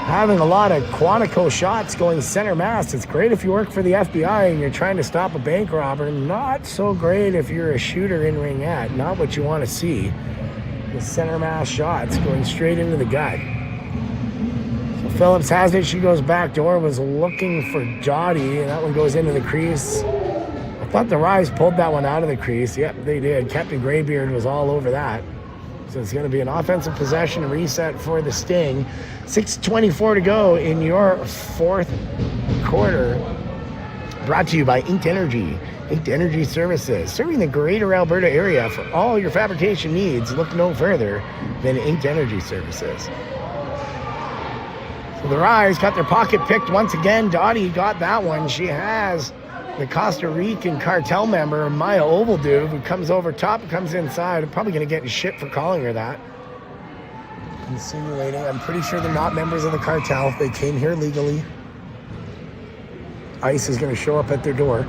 having a lot of Quantico shots going center mass. It's great if you work for the FBI and you're trying to stop a bank robber. Not so great if you're a shooter in Ringette. Not what you want to see. The center mass shots going straight into the gut. So Phillips has it. She goes back door. Was looking for Dottie, and that one goes into the crease. I thought the Rise pulled that one out of the crease. Yep, they did. Captain Graybeard was all over that. So it's going to be an offensive possession reset for the Sting. 6:24 to go in your fourth quarter. Brought to you by Inked Energy. Inked Energy Services, serving the greater Alberta area for all your fabrication needs. Look no further than Inked Energy Services. The Rise got their pocket picked once again. Dottie got that one. She has the Costa Rican cartel member, Maya Ovalduve, who comes over top, comes inside. I'm probably going to get in shit for calling her that. Insinuating. I'm pretty sure they're not members of the cartel. They came here legally. ICE is going to show up at their door.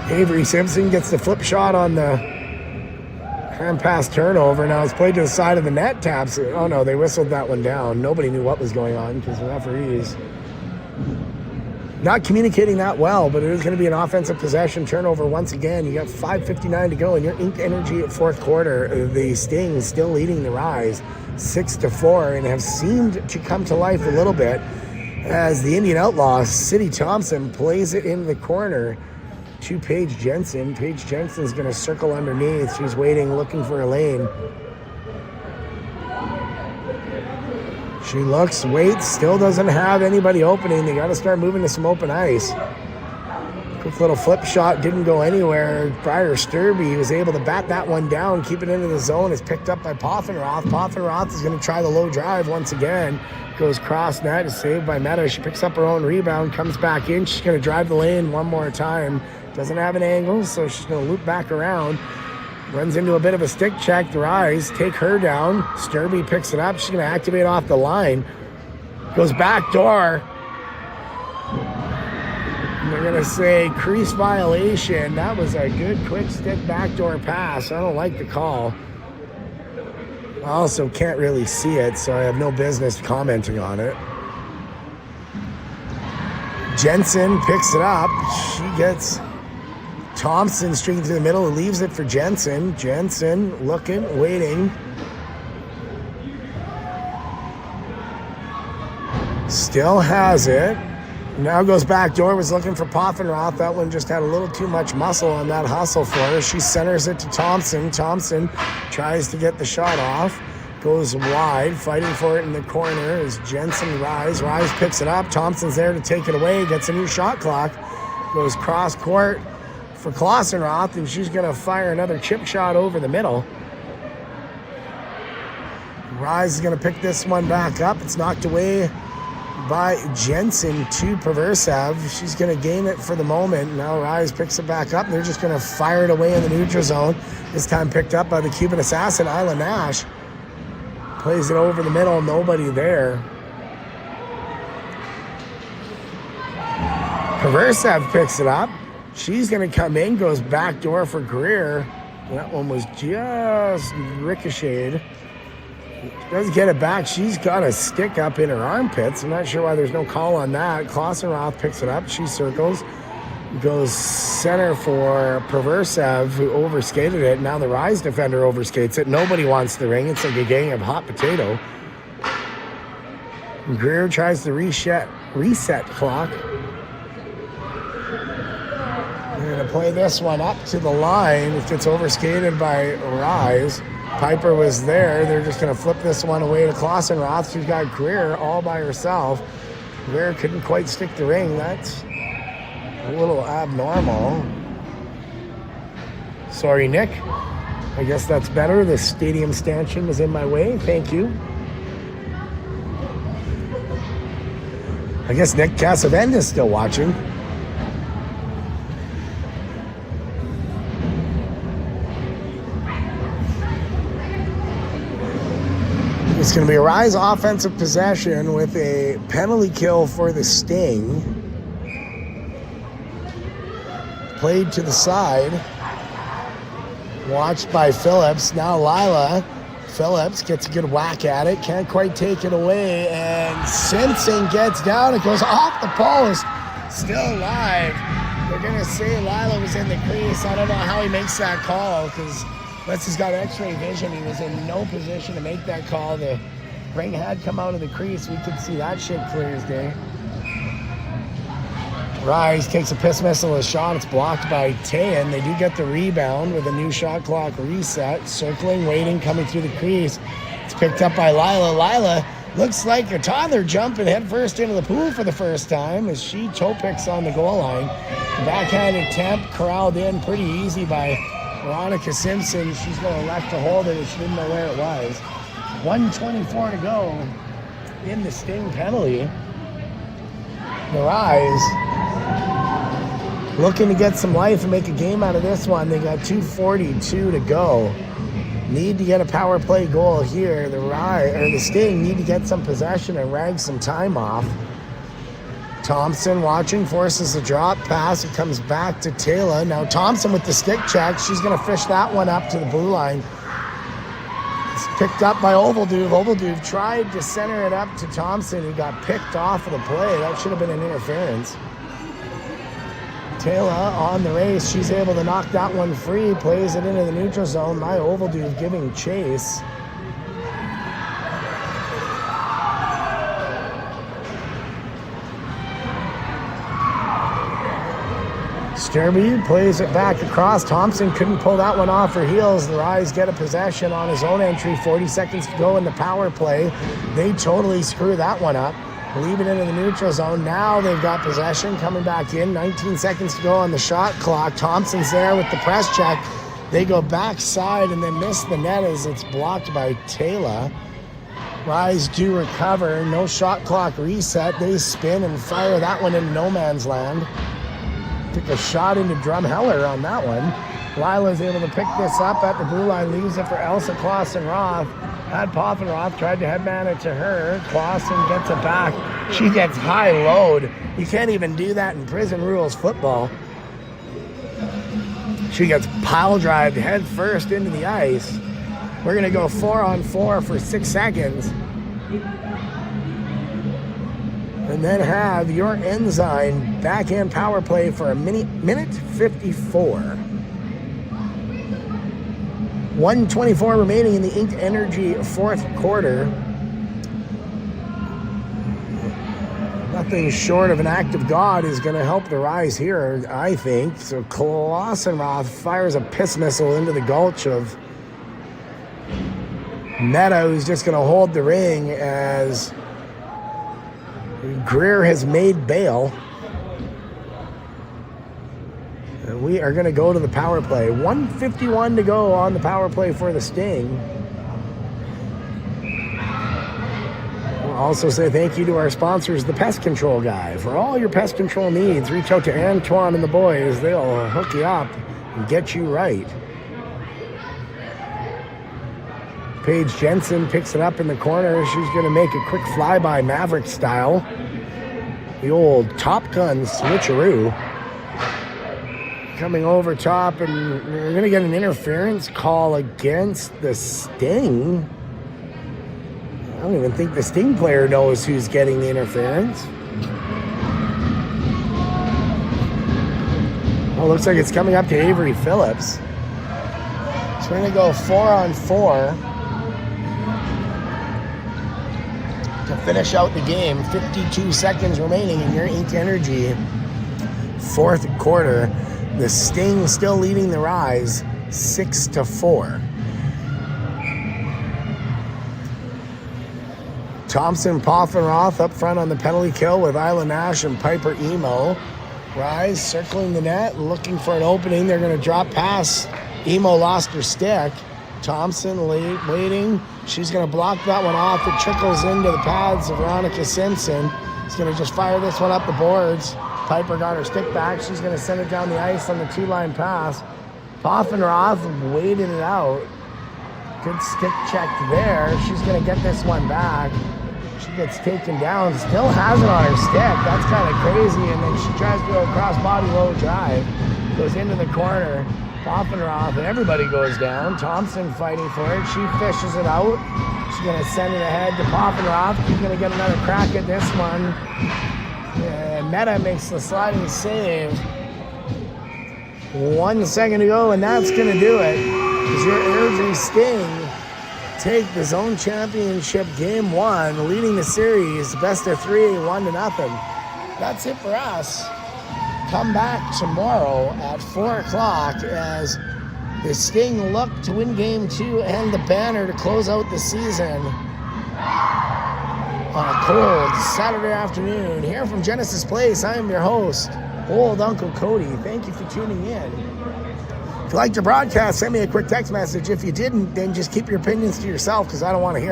Avery Simpson gets the flip shot on the hand pass turnover. Now it's played to the side of the net, taps it. Oh no, they whistled that one down. Nobody knew what was going on because the referees not communicating that well, but it is going to be an offensive possession turnover once again. You got 5:59 to go in your Ink Energy at fourth quarter. The Sting still leading the Rise 6-4 and have seemed to come to life a little bit as the Indian Outlaw, City Thompson, plays it in the corner to Paige Jensen. Paige Jensen's going to circle underneath. She's waiting, looking for a lane. She looks, waits, still doesn't have anybody opening. They got to start moving to some open ice. Quick little flip shot, didn't go anywhere. Briar Sturby was able to bat that one down, keep it into the zone. It's picked up by Poffenroth. Poffenroth is going to try the low drive once again. Goes cross net, is saved by Meta. She picks up her own rebound, comes back in. She's going to drive the lane one more time. Doesn't have an angle, so she's going to loop back around. Runs into a bit of a stick check. The Rise take her down. Sturby picks it up. She's going to activate off the line. Goes back door. And they're going to say crease violation. That was a good quick stick backdoor pass. I don't like the call. I also can't really see it, so I have no business commenting on it. Jensen picks it up. She gets Thompson streaking through the middle and leaves it for Jensen. Jensen looking, waiting. Still has it. Now goes back door, was looking for Poffenroth. That one just had a little too much muscle on that hustle for her. She centers it to Thompson. Thompson tries to get the shot off. Goes wide, fighting for it in the corner is Jensen Rise. Rise picks it up. Thompson's there to take it away. Gets a new shot clock. Goes cross court for Klossenroth, and she's going to fire another chip shot over the middle. Rise is going to pick this one back up. It's knocked away by Jensen to Perversev. She's going to gain it for the moment. Now Rise picks it back up. They're just going to fire it away in the neutral zone. This time picked up by the Cuban assassin, Isla Nash. Plays it over the middle, nobody there. Perversev picks it up. She's going to come in, goes back door for Greer. That one was just ricocheted. Does get it back. She's got a stick up in her armpits. I'm not sure why there's no call on that. Klossenroth picks it up. She circles. Goes center for Perversev, who overskated it. Now the Rise defender overskates it. Nobody wants the ring. It's like a gang of hot potato. Greer tries to reset clock. They're going to play this one up to the line. It gets overskated by Rise. Piper was there. They're just going to flip this one away to Klossenroth. She's got Greer all by herself. Greer couldn't quite stick the ring. That's a little abnormal. Sorry, Nick. I guess that's better. The stadium stanchion was in my way. Thank you. I guess Nick Casavend is still watching. It's going to be a Rise offensive possession with a penalty kill for the Sting. Played to the side. Watched by Phillips. Now Lila. Phillips gets a good whack at it. Can't quite take it away. And Simpson gets down. It goes off the post. Still alive. They're going to say Lila was in the crease. I don't know how he makes that call because unless he's got x-ray vision, he was in no position to make that call. The ring had come out of the crease. We could see that shit clear as day. Rise takes a piss missile of shot. It's blocked by Tayan. They do get the rebound with a new shot clock reset. Circling, waiting, coming through the crease. It's picked up by Lila. Lila looks like a toddler jumping headfirst into the pool for the first time as she toe picks on the goal line. The backhand attempt corralled in pretty easy by Veronica Simpson. She's going to left to hold it and she didn't know where it was. 1:24 to go in the Sting penalty. The Rise looking to get some life and make a game out of this one. They got 2:42 to go. Need to get a power play goal here. The Sting need to get some possession and rag some time off. Thompson watching, forces a drop pass. It comes back to Taylor. Now Thompson with the stick check. She's going to fish that one up to the blue line. It's picked up by Ovalduve. Ovalduve tried to center it up to Thompson, who got picked off of the play. That should have been an interference. Taylor on the race. She's able to knock that one free. Plays it into the neutral zone. My Ovalduve giving chase. Sturby plays it back across. Thompson couldn't pull that one off her heels. The Rise get a possession on his own entry. 40 seconds to go in the power play. They totally screw that one up. Leave it into the neutral zone. Now they've got possession coming back in. 19 seconds to go on the shot clock. Thompson's there with the press check. They go backside and they miss the net as it's blocked by Taylor. Rise do recover. No shot clock reset. They spin and fire that one into no man's land. Took a shot into Drumheller on that one. Lila's able to pick this up at the blue line. Leaves it for Elsa Clausen-Roth. Had Poffenroth, tried to headman it to her. Clausen gets it back. She gets high load. You can't even do that in prison rules football. She gets pile drived head first into the ice. We're going to go 4-on-4 for 6 seconds. And then have your Ensign backhand power play for a minute 54. 1:24 remaining in the Inked Energy fourth quarter. Nothing short of an act of God is going to help the Rise here, I think. So Clausen-Roth fires a piss missile into the gulch of Meta, who's just going to hold the ring as Greer has made bail. We are going to go to the power play. 1:51 to go on the power play for the Sting. We'll also say thank you to our sponsors, the Pest Control Guy. For all your pest control needs, reach out to Antoine and the boys. They'll hook you up and get you right. Paige Jensen picks it up in the corner. She's going to make a quick flyby Maverick style. The old Top Gun switcheroo. Coming over top, and we're going to get an interference call against the Sting. I don't even think the Sting player knows who's getting the interference. Oh, looks like it's coming up to Avery Phillips. So we're going to go 4-on-4 to finish out the game. 52 seconds remaining in your Inked Energy fourth quarter. The Sting still leading the Rise 6-4. Thompson, Poffenroth up front on the penalty kill with Isla Nash and Piper Emo. Rise circling the net, looking for an opening. They're going to drop pass. Emo lost her stick. Thompson waiting. She's going to block that one off. It trickles into the pads of Veronica Simpson. She's going to just fire this one up the boards. Piper got her stick back. She's going to send it down the ice on the two-line pass. Poffenroth waited it out. Good stick check there. She's going to get this one back. She gets taken down. Still has it on her stick. That's kind of crazy. And then she tries to go across body low drive. Goes into the corner. Poffenroth, and everybody goes down. Thompson fighting for it. She fishes it out. She's going to send it ahead to Poffenroth. She's going to get another crack at this one. And Meta makes the sliding save. 1 second to go, and that's going to do it. As your Airdrie Sting take the zone championship game 1, leading the series best of 3, 1-0. That's it for us. Come back tomorrow at 4 o'clock as the Sting look to win game 2 and the banner to close out the season on a cold Saturday afternoon. Here from Genesis Place, I am your host, Old Uncle Cody. Thank you for tuning in. If you liked the broadcast, send me a quick text message. If you didn't, then just keep your opinions to yourself because I don't want to hear them.